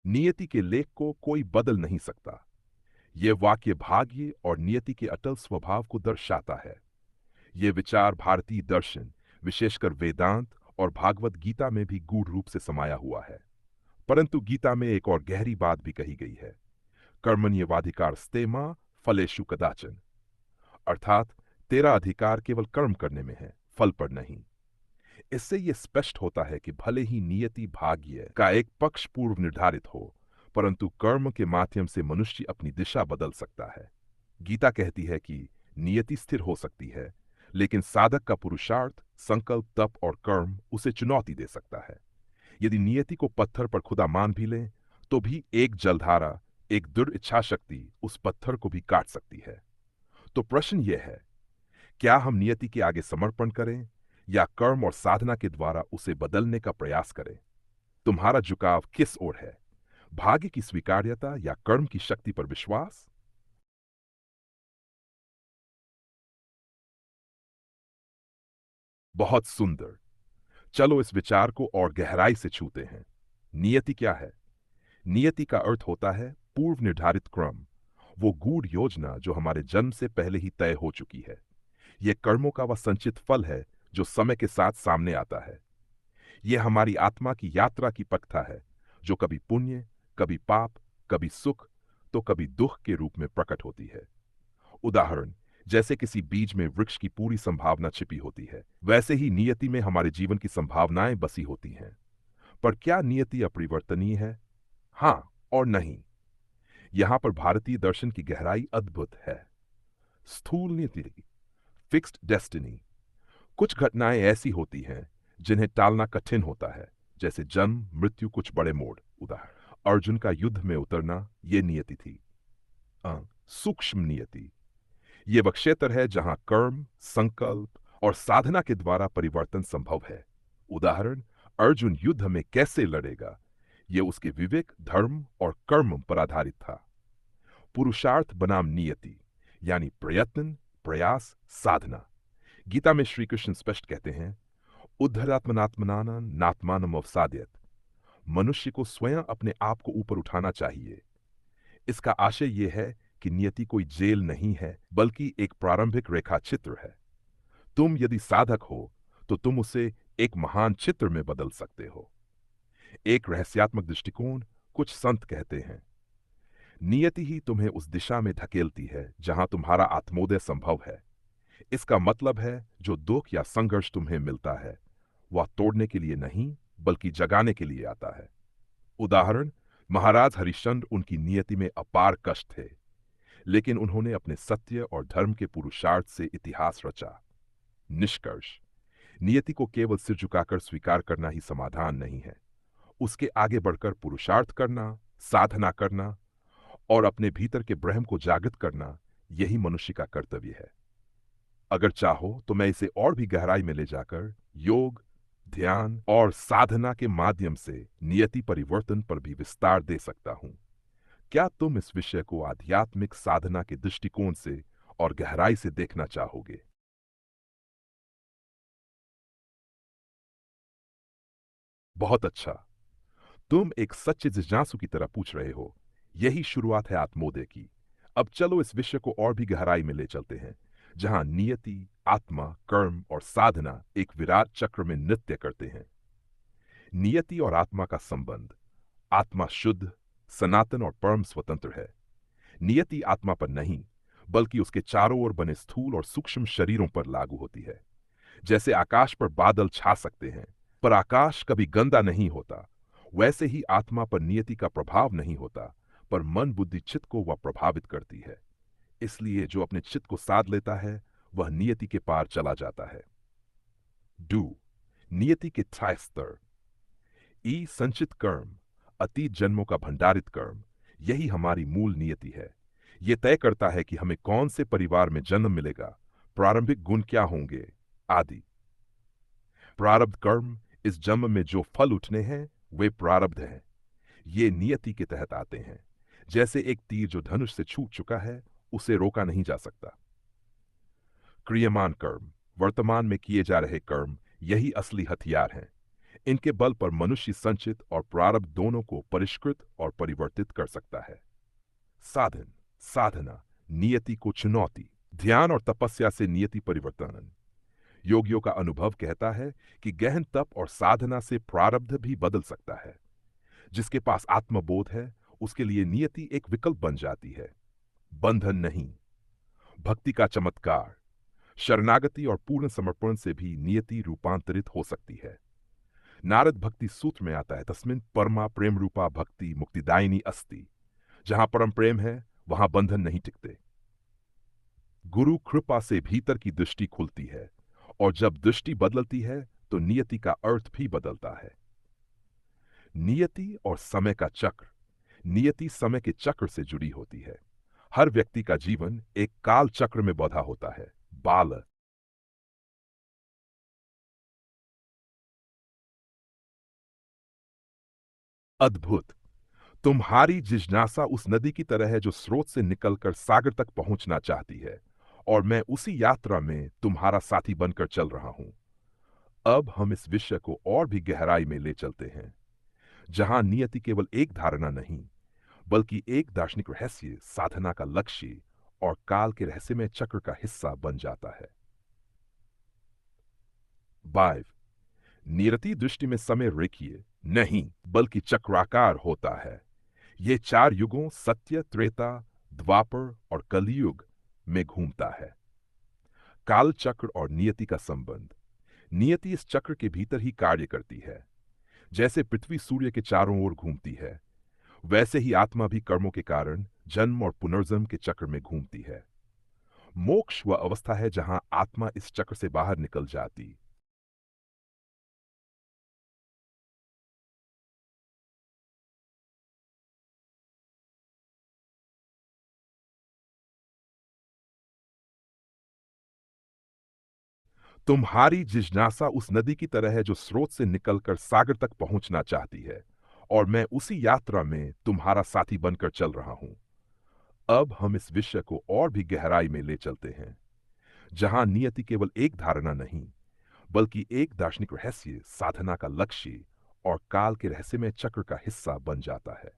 नियति के लेख को कोई बदल नहीं सकता। यह वाक्य भाग्य और नियति के अटल स्वभाव को दर्शाता है। यह विचार भारतीय दर्शन, विशेषकर वेदांत और भागवत गीता में भी गूढ़ रूप से समाया हुआ है। परंतु गीता में एक और गहरी बात भी कही गई है। कर्मण्येवाधिकार स्तेमा फलेषु कदाचन, अर्थात तेरा अधिकार केवल कर्म करने में है, फल पर नहीं। इससे यह स्पष्ट होता है कि भले ही नियति भाग्य का एक पक्ष पूर्व निर्धारित हो, परंतु कर्म के माध्यम से मनुष्य अपनी दिशा बदल सकता है। गीता कहती है कि नियति स्थिर हो सकती है, लेकिन साधक का पुरुषार्थ, संकल्प, तप और कर्म उसे चुनौती दे सकता है। यदि नियति को पत्थर पर खुदा मान भी लें, तो भी एक जलधारा, एक दृढ़ इच्छा शक्ति उस पत्थर को भी काट सकती है। तो प्रश्न यह है, क्या हम नियति के आगे समर्पण करें या कर्म और साधना के द्वारा उसे बदलने का प्रयास करें? तुम्हारा झुकाव किस ओर है? भाग्य की स्वीकार्यता या कर्म की शक्ति पर विश्वास? बहुत सुंदर। चलो इस विचार को और गहराई से छूते हैं। नियति क्या है? नियति का अर्थ होता है पूर्व निर्धारित क्रम, वो गूढ़ योजना जो हमारे जन्म से पहले ही तय हो चुकी है। यह कर्मों का वह संचित फल है जो समय के साथ सामने आता है। यह हमारी आत्मा की यात्रा की पथता है, जो कभी पुण्य, कभी पाप, कभी सुख, तो कभी दुख के रूप में प्रकट होती है। उदाहरण, जैसे किसी बीज में वृक्ष की पूरी संभावना छिपी होती है, वैसे ही नियति में हमारे जीवन की संभावनाएं बसी होती हैं। पर क्या नियति अपरिवर्तनीय है? हां और नहीं। यहां पर भारतीय दर्शन की गहराई अद्भुत है। स्थूल नियति, फिक्स्ड डेस्टिनी। कुछ घटनाएं ऐसी होती हैं जिन्हें टालना कठिन होता है, जैसे जन्म, मृत्यु, कुछ बड़े मोड़। उदाहरण, अर्जुन का युद्ध में उतरना, यह नियति थी। सूक्ष्म नियति, यह वह क्षेत्र है जहां कर्म, संकल्प और साधना के द्वारा परिवर्तन संभव है। उदाहरण, अर्जुन युद्ध में कैसे लड़ेगा, यह उसके विवेक, धर्म और कर्म पर आधारित था। पुरुषार्थ बनाम नियति, यानी प्रयत्न, प्रयास, साधना। गीता में श्री कृष्ण स्पष्ट कहते हैं, उद्धरात्मनात्मनानं नात्मानम् अवसादयत्। मनुष्य को स्वयं अपने आप को ऊपर उठाना चाहिए। इसका आशय यह है कि नियति कोई जेल नहीं है, बल्कि एक प्रारंभिक रेखा चित्र है। तुम यदि साधक हो, तो तुम उसे एक महान चित्र में बदल सकते हो। एक रहस्यात्मक दृष्टिकोण, कुछ संत कहते हैं, नियति ही तुम्हें उस दिशा में धकेलती है जहां तुम्हारा आत्मोदय संभव है। इसका मतलब है, जो दुख या संघर्ष तुम्हें मिलता है, वह तोड़ने के लिए नहीं, बल्कि जगाने के लिए आता है। उदाहरण, महाराज हरिश्चंद्र, उनकी नियति में अपार कष्ट थे, लेकिन उन्होंने अपने सत्य और धर्म के पुरुषार्थ से इतिहास रचा। निष्कर्ष, नियति को केवल सिर झुकाकर स्वीकार करना ही समाधान नहीं है। उसके आगे बढ़कर पुरुषार्थ करना, साधना करना और अपने भीतर के ब्रह्म को जागृत करना, यही मनुष्य का कर्तव्य है। अगर चाहो तो मैं इसे और भी गहराई में ले जाकर योग, ध्यान और साधना के माध्यम से नियति परिवर्तन पर भी विस्तार दे सकता हूं। क्या तुम इस विषय को आध्यात्मिक साधना के दृष्टिकोण से और गहराई से देखना चाहोगे? बहुत अच्छा। तुम एक सच्चे जिज्ञासु की तरह पूछ रहे हो। यही शुरुआत है आत्मोदय की। अब चलो इस विषय को और भी गहराई में ले चलते हैं, जहां नियति, आत्मा, कर्म और साधना एक विराट चक्र में नृत्य करते हैं। नियति और आत्मा का संबंध। आत्मा शुद्ध, सनातन और परम स्वतंत्र है। नियति आत्मा पर नहीं, बल्कि उसके चारों ओर बने स्थूल और सूक्ष्म शरीरों पर लागू होती है। जैसे आकाश पर बादल छा सकते हैं, पर आकाश कभी गंदा नहीं होता, वैसे ही आत्मा पर नियति का प्रभाव नहीं होता, पर मन, बुद्धि, चित्त को वह प्रभावित करती है। इसलिए जो अपने चित्त को साध लेता है, वह नियति के पार चला जाता है। डू, नियति के 6 स्तर। ई, संचित कर्म, अतीत जन्मों का भंडारित कर्म, यही हमारी मूल नियति है। यह तय करता है कि हमें कौन से परिवार में जन्म मिलेगा, प्रारंभिक गुण क्या होंगे, आदि। प्रारब्ध कर्म, इस जन्म में जो फल उठने हैं, वे प्रारब्ध हैं। ये नियति के तहत आते हैं। जैसे एक तीर जो धनुष से छूट चुका है, उसे रोका नहीं जा सकता। क्रियमान कर्म, वर्तमान में किए जा रहे कर्म, यही असली हथियार हैं। इनके बल पर मनुष्य संचित और प्रारब्ध दोनों को परिष्कृत और परिवर्तित कर सकता है। साधन, साधना, नियति को चुनौती, ध्यान और तपस्या से नियति परिवर्तन। योगियों का अनुभव कहता है कि गहन तप और साधना से प्रारब्ध भी बदल सकता है। जिसके पास आत्मबोध है, उसके लिए नियति एक विकल्प बन जाती है, बंधन नहीं। भक्ति का चमत्कार, शरणागति और पूर्ण समर्पण से भी नियति रूपांतरित हो सकती है। नारद भक्ति सूत्र में आता है, तस्मिन् परमा प्रेम रूपा भक्ति मुक्तिदायिनी अस्ति। जहां परम प्रेम है, वहां बंधन नहीं टिकते। गुरु कृपा से भीतर की दृष्टि खुलती है, और जब दृष्टि बदलती है तो नियति का अर्थ भी बदलता है। नियति और समय का चक्र। नियति समय के चक्र से जुड़ी होती है। हर व्यक्ति का जीवन एक काल चक्र में बंधा होता है। बाल, अद्भुत। तुम्हारी जिज्ञासा उस नदी की तरह है जो स्रोत से निकलकर सागर तक पहुंचना चाहती है, और मैं उसी यात्रा में तुम्हारा साथी बनकर चल रहा हूं। अब हम इस विषय को और भी गहराई में ले चलते हैं, जहां नियति केवल एक धारणा नहीं, बल्कि एक दार्शनिक रहस्य, साधना का लक्ष्य और काल के रहस्यमय चक्र का हिस्सा बन जाता है। 5. नियति दृष्टि में समय रेखीय नहीं, बल्कि चक्राकार होता है। ये 4 युगों सत्य, त्रेता, द्वापर और कलयुग में घूमता है। काल चक्र और नियति का संबंध। नियति इस चक्र के भीतर ही कार्य करती है। जैसे पृथ्वी सूर्य के चारों ओर घूमती है, वैसे ही आत्मा भी कर्मों के कारण जन्म और पुनर्जन्म के चक्र में घूमती है। मोक्ष वह अवस्था है जहां आत्मा इस चक्र से बाहर निकल जाती। तुम्हारी जिज्ञासा उस नदी की तरह है जो स्रोत से निकलकर सागर तक पहुंचना चाहती है, और मैं उसी यात्रा में तुम्हारा साथी बनकर चल रहा हूं। अब हम इस विषय को और भी गहराई में ले चलते हैं, जहां नियति केवल एक धारणा नहीं, बल्कि एक दार्शनिक रहस्य, साधना का लक्ष्य और काल के रहस्यमय चक्र का हिस्सा बन जाता है।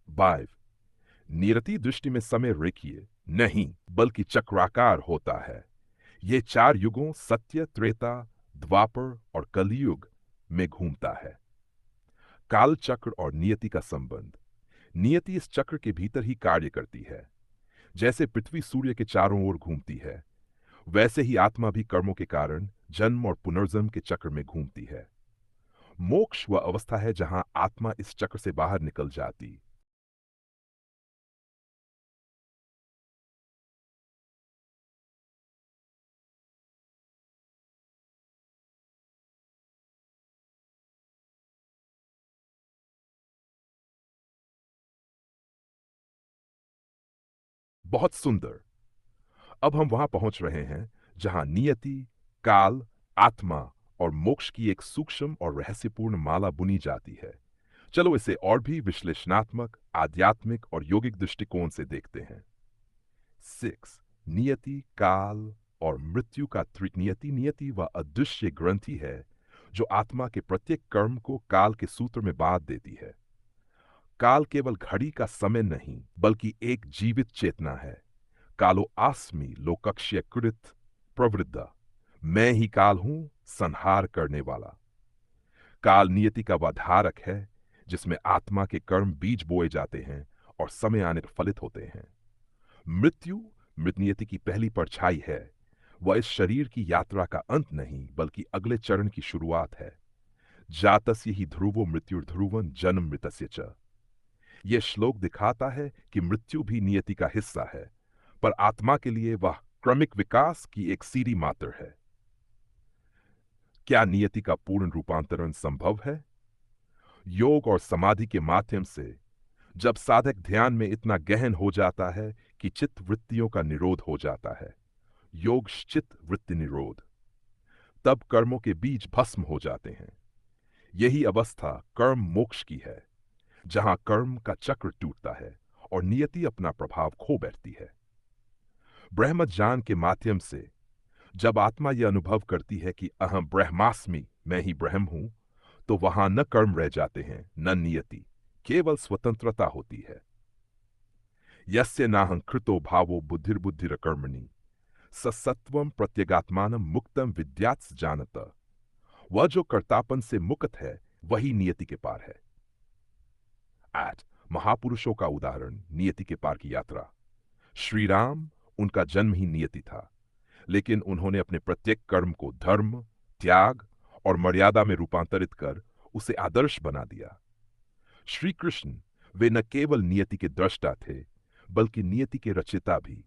5. नियति दृष्टि में समय रेखीय नहीं, बल्कि चक्राकार होता है। ये 4 युगों सत्य, त्रेता, द्वापर और कलयुग में घूमता है। काल चक्र और नियति का संबंध। नियति इस चक्र के भीतर ही कार्य करती है। जैसे पृथ्वी सूर्य के चारों ओर घूमती है, वैसे ही आत्मा भी कर्मों के कारण जन्म और पुनर्जन्म के चक्र में घूमती है। मोक्ष वह अवस्था है जहां आत्मा इस चक्र से बाहर निकल जाती। बहुत सुंदर। अब हम वहां पहुंच रहे हैं जहां नियति, काल, आत्मा और मोक्ष की एक सूक्ष्म और रहस्यपूर्ण माला बुनी जाती है। चलो इसे और भी विश्लेषणात्मक, आध्यात्मिक और योगिक दृष्टिकोण से देखते हैं। 6. नियति, काल और मृत्यु का नियति। नियति वह अदृश्य ग्रंथि है जो आत्मा के प्रत्येक कर्म को काल के सूत्र में बांध देती है। काल केवल घड़ी का समय नहीं, बल्कि एक जीवित चेतना है। कालो आस्मि लोकक्ष्य कृत प्रवृद्ध। मैं ही काल हूं, संहार करने वाला। काल नियति का वह धारक है जिसमें आत्मा के कर्म बीज बोए जाते हैं और समय आने पर फलित होते हैं। मृत्यु मृत नियति की पहली परछाई है। वह इस शरीर की यात्रा का अंत नहीं, बल्कि अगले चरण की शुरुआत है। जातस्य ही ध्रुवो मृत्युर्ध्रुवं जन्म मृतस्य च। यह श्लोक दिखाता है कि मृत्यु भी नियति का हिस्सा है, पर आत्मा के लिए वह क्रमिक विकास की एक सीढ़ी मात्र है। क्या नियति का पूर्ण रूपांतरण संभव है? योग और समाधि के माध्यम से जब साधक ध्यान में इतना गहन हो जाता है कि चित्त वृत्तियों का निरोध हो जाता है, योग चित्त वृत्ति निरोध, तब कर्मों के बीज भस्म हो जाते हैं। यही अवस्था कर्म मोक्ष की है, जहां कर्म का चक्र टूटता है और नियति अपना प्रभाव खो बैठती है। ब्रह्म ज्ञान के माध्यम से जब आत्मा यह अनुभव करती है कि अहम ब्रह्मास्मि, मैं ही ब्रह्म हूं, तो वहां न कर्म रह जाते हैं न नियति, केवल स्वतंत्रता होती है। यस्य नाहं कृतो भावो बुद्धिर्बुद्धिरकर्मणि सत्वम प्रत्यगात्मानं मुक्तम विद्यात्स जानत। वह जो कर्तापन से मुक्त है वही नियति के पार है। आठ महापुरुषों का उदाहरण नियति के पार की यात्रा। श्री राम, उनका जन्म ही नियति था, लेकिन उन्होंने अपने प्रत्येक कर्म को धर्म, त्याग और मर्यादा में रूपांतरित कर उसे आदर्श बना दिया। श्री कृष्ण, वे न केवल नियति के दृष्टा थे, बल्कि नियति के रचिता भी।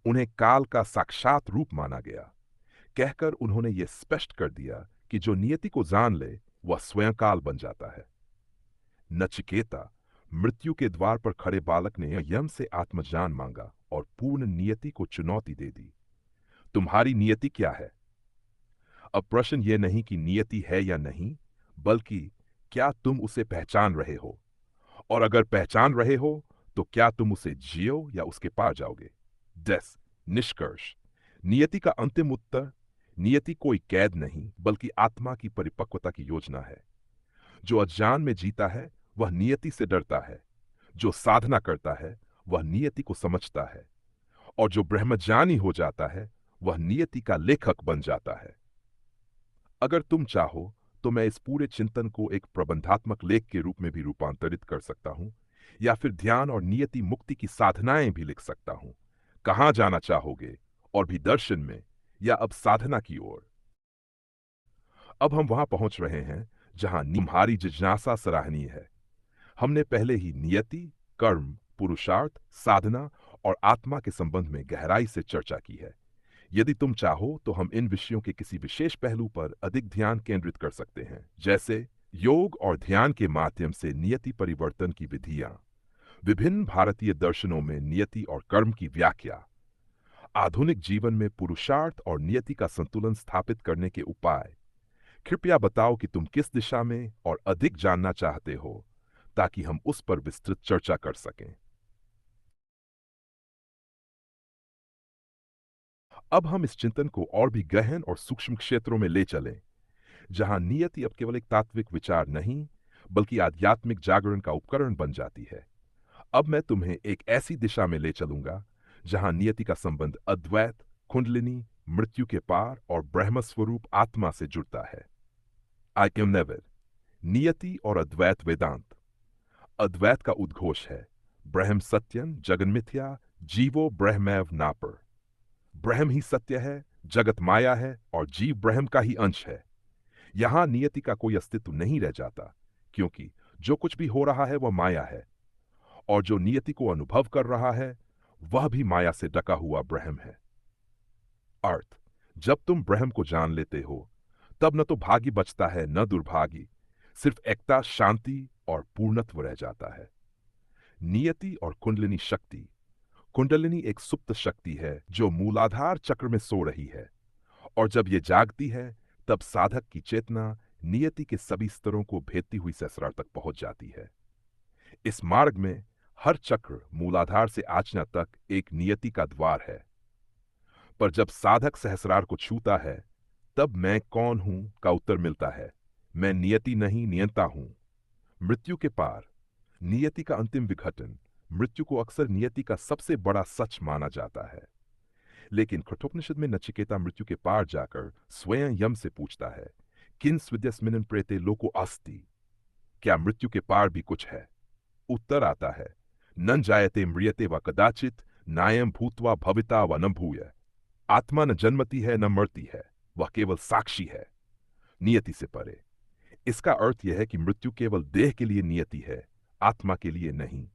उन्हें काल का साक्षात रूप माना गया, कहकर उन्होंने ये स्पष्ट कर दिया कि जो नियति को जान ले वह स्वयं काल बन जाता है। नचिकेता, मृत्यु के द्वार पर खड़े बालक ने यम से आत्मज्ञान मांगा और पूर्ण नियति को चुनौती दे दी। तुम्हारी नियति क्या है? अब प्रश्न यह नहीं कि नियति है या नहीं, बल्कि क्या तुम उसे पहचान रहे हो? और अगर पहचान रहे हो तो क्या तुम उसे जियो या उसके पार जाओगे? निष्कर्ष, नियति का अंतिम उत्तर, नियति कोई कैद नहीं बल्कि आत्मा की परिपक्वता की योजना है। जो अज्ञान में जीता है वह नियति से डरता है, जो साधना करता है वह नियति को समझता है, और जो ब्रह्मज्ञानी हो जाता है वह नियति का लेखक बन जाता है। अगर तुम चाहो तो मैं इस पूरे चिंतन को एक प्रबंधात्मक लेख के रूप में भी रूपांतरित कर सकता हूं, या फिर ध्यान और नियति मुक्ति की साधनाएं भी लिख सकता हूं। कहां जाना चाहोगे? और भी दर्शन में या अब साधना की ओर? अब हम वहां पहुंच रहे हैं जहां तुम्हारी जिज्ञासा सराहनीय है। हमने पहले ही नियति, कर्म, पुरुषार्थ, साधना और आत्मा के संबंध में गहराई से चर्चा की है। यदि तुम चाहो तो हम इन विषयों के किसी विशेष पहलू पर अधिक ध्यान केंद्रित कर सकते हैं, जैसे योग और ध्यान के माध्यम से नियति परिवर्तन की विधियां, विभिन्न भारतीय दर्शनों में नियति और कर्म की व्याख्या, आधुनिक जीवन में पुरुषार्थ और नियति का संतुलन स्थापित करने के उपाय। कृपया बताओ कि तुम किस दिशा में और अधिक जानना चाहते हो, ताकि हम उस पर विस्तृत चर्चा कर सकें। अब हम इस चिंतन को और भी गहन और सूक्ष्म क्षेत्रों में ले चलें, जहां नियति अब केवल एक तात्विक विचार नहीं, बल्कि आध्यात्मिक जागरण का उपकरण बन जाती है। अब मैं तुम्हें एक ऐसी दिशा में ले चलूंगा जहां नियति का संबंध अद्वैत, कुंडलिनी, मृत्यु के पार और ब्रह्म स्वरूप आत्मा से जुड़ता है। आई कैम नेवर, नियति और अद्वैत वेदांत। अद्वैत का उद्घोष है, ब्रह्म सत्यम जगन मिथ्या, जीवो ब्रह्मैव नापर। ब्रह्म ही सत्य है, जगत माया है और जीव ब्रह्म का ही अंश है। यहां नियति का कोई अस्तित्व नहीं रह जाता, क्योंकि जो कुछ भी हो रहा है वह माया है, और जो नियति को अनुभव कर रहा है वह भी माया से ढका हुआ ब्रह्म है। अर्थ, जब तुम ब्रह्म को जान लेते हो तब न तो भागी बचता है न दुर्भागी, सिर्फ एकता, शांति और पूर्णत्व रह जाता है। नियति और कुंडलिनी शक्ति। कुंडलिनी एक सुप्त शक्ति है जो मूलाधार चक्र में सो रही है, और जब ये जागती है तब साधक की चेतना नियति के सभी स्तरों को भेदती हुई सहस्रार तक पहुंच जाती है। इस मार्ग में हर चक्र मूलाधार से आज्ञा तक एक नियति का द्वार है। पर जब साधक सहस्रार को छूता है तब मैं कौन हूं का उत्तर मिलता है, मैं नियति नहीं नियंता हूं। मृत्यु के पार। नियति का अंतिम विघटन। मृत्यु को अक्सर नियति का सबसे बड़ा सच माना जाता है, लेकिन कठोपनिषद में नचिकेता मृत्यु के पार जाकर स्वयं यम से पूछता है, किन स्विद्यस्मिन् प्रेते लोको अस्ति, क्या मृत्यु के पार भी कुछ है? उत्तर आता है, न जायते म्रियते व कदाचित, नायम भूत्वा भविता व न भूय। आत्मा न जन्मती है न मरती है, वह केवल साक्षी है, नियति से परे। इसका अर्थ यह है कि मृत्यु केवल देह के लिए नियति है, आत्मा के लिए नहीं।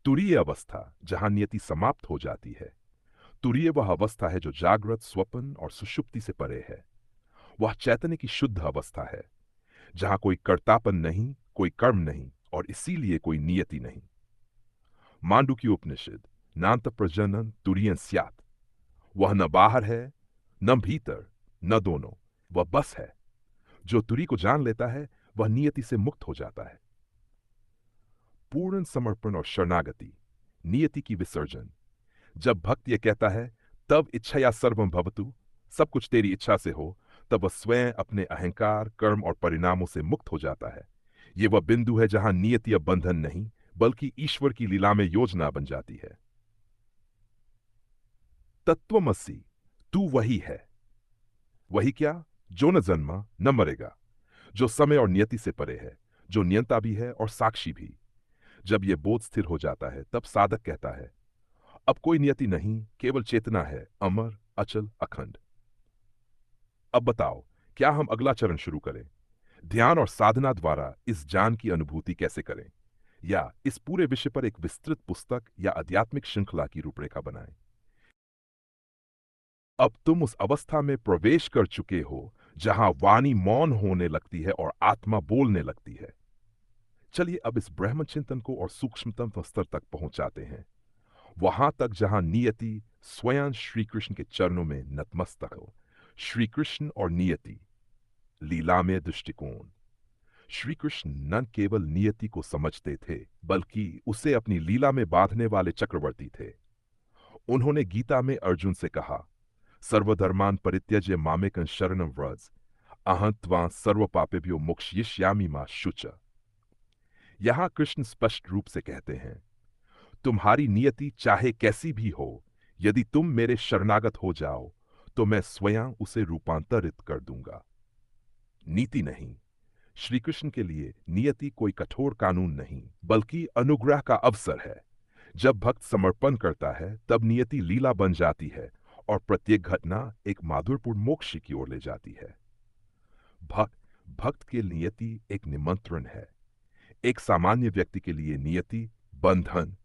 तुरीय अवस्था, जहां नियति समाप्त हो जाती है। तुरीय वह अवस्था है जो जागृत, स्वप्न और सुषुप्ति से परे है। वह चैतन्य की शुद्ध अवस्था है, जहां कोई कर्तापन नहीं, कोई कर्म नहीं, और इसीलिए कोई नियति नहीं। मांडुक्य उपनिषद। नान्त प्रजनन तुरीयं स्यात्। वह न बाहर है न भीतर, न दोनों, वह बस है। जो तुरी को जान लेता है वह नियति से मुक्त हो जाता है। पूर्ण समर्पण और शरणागति। नियति की विसर्जन। जब भक्त यह कहता है, तब इच्छया सर्वम भवतु, सब कुछ तेरी इच्छा से हो, तब वह स्वयं अपने अहंकार, कर्म और परिणामों से मुक्त हो जाता है। ये वह बिंदु है जहां नियति अब बंधन नहीं, बल्कि ईश्वर की लीला में योजना बन जाती है। तत्वमसि, तू वही है। वही क्या? जो न जन्मा न मरेगा, जो समय और नियति से परे है, जो नियंता भी है और साक्षी भी। जब यह बोध स्थिर हो जाता है, तब साधक कहता है, अब कोई नियति नहीं, केवल चेतना है, अमर, अचल, अखंड। अब बताओ, क्या हम अगला चरण शुरू करें? ध्यान और साधना द्वारा इस ज्ञान की अनुभूति कैसे करें, या इस पूरे विषय पर एक विस्तृत पुस्तक या आध्यात्मिक श्रृंखला की रूपरेखा बनाएं? अब तुम उस अवस्था में प्रवेश कर चुके हो जहां वाणी मौन होने लगती है और आत्मा बोलने लगती है। चलिए अब इस ब्रह्म चिंतन को और सूक्ष्मतम स्तर तक पहुंचाते हैं, वहां तक जहां नियति स्वयं श्री कृष्ण के चरणों में नतमस्तक हो। श्री कृष्ण और नियति, लीलामय दृष्टिकोण। श्री कृष्ण न केवल नियति को समझते थे, बल्कि उसे अपनी लीला में बांधने वाले चक्रवर्ती थे। उन्होंने गीता में अर्जुन से कहा, सर्वधर्मान परित्यज्य मामेकं शरणं व्रज, अहं त्वां सर्व पापेभ्यो मोक्षयिष्यामि मा शुच। यहां कृष्ण स्पष्ट रूप से कहते हैं, तुम्हारी नियति चाहे कैसी भी हो, यदि तुम मेरे शरणागत हो जाओ तो मैं स्वयं उसे रूपांतरित कर दूंगा। नीति नहीं, श्री कृष्ण के लिए नियति कोई कठोर कानून नहीं, बल्कि अनुग्रह का अवसर है। जब भक्त समर्पण करता है, तब नियति लीला बन जाती है और प्रत्येक घटना एक माधुरपूर्ण मोक्ष की ओर ले जाती है। भक्त भक्त के नियति एक निमंत्रण है। एक सामान्य व्यक्ति के लिए नियति बंधन,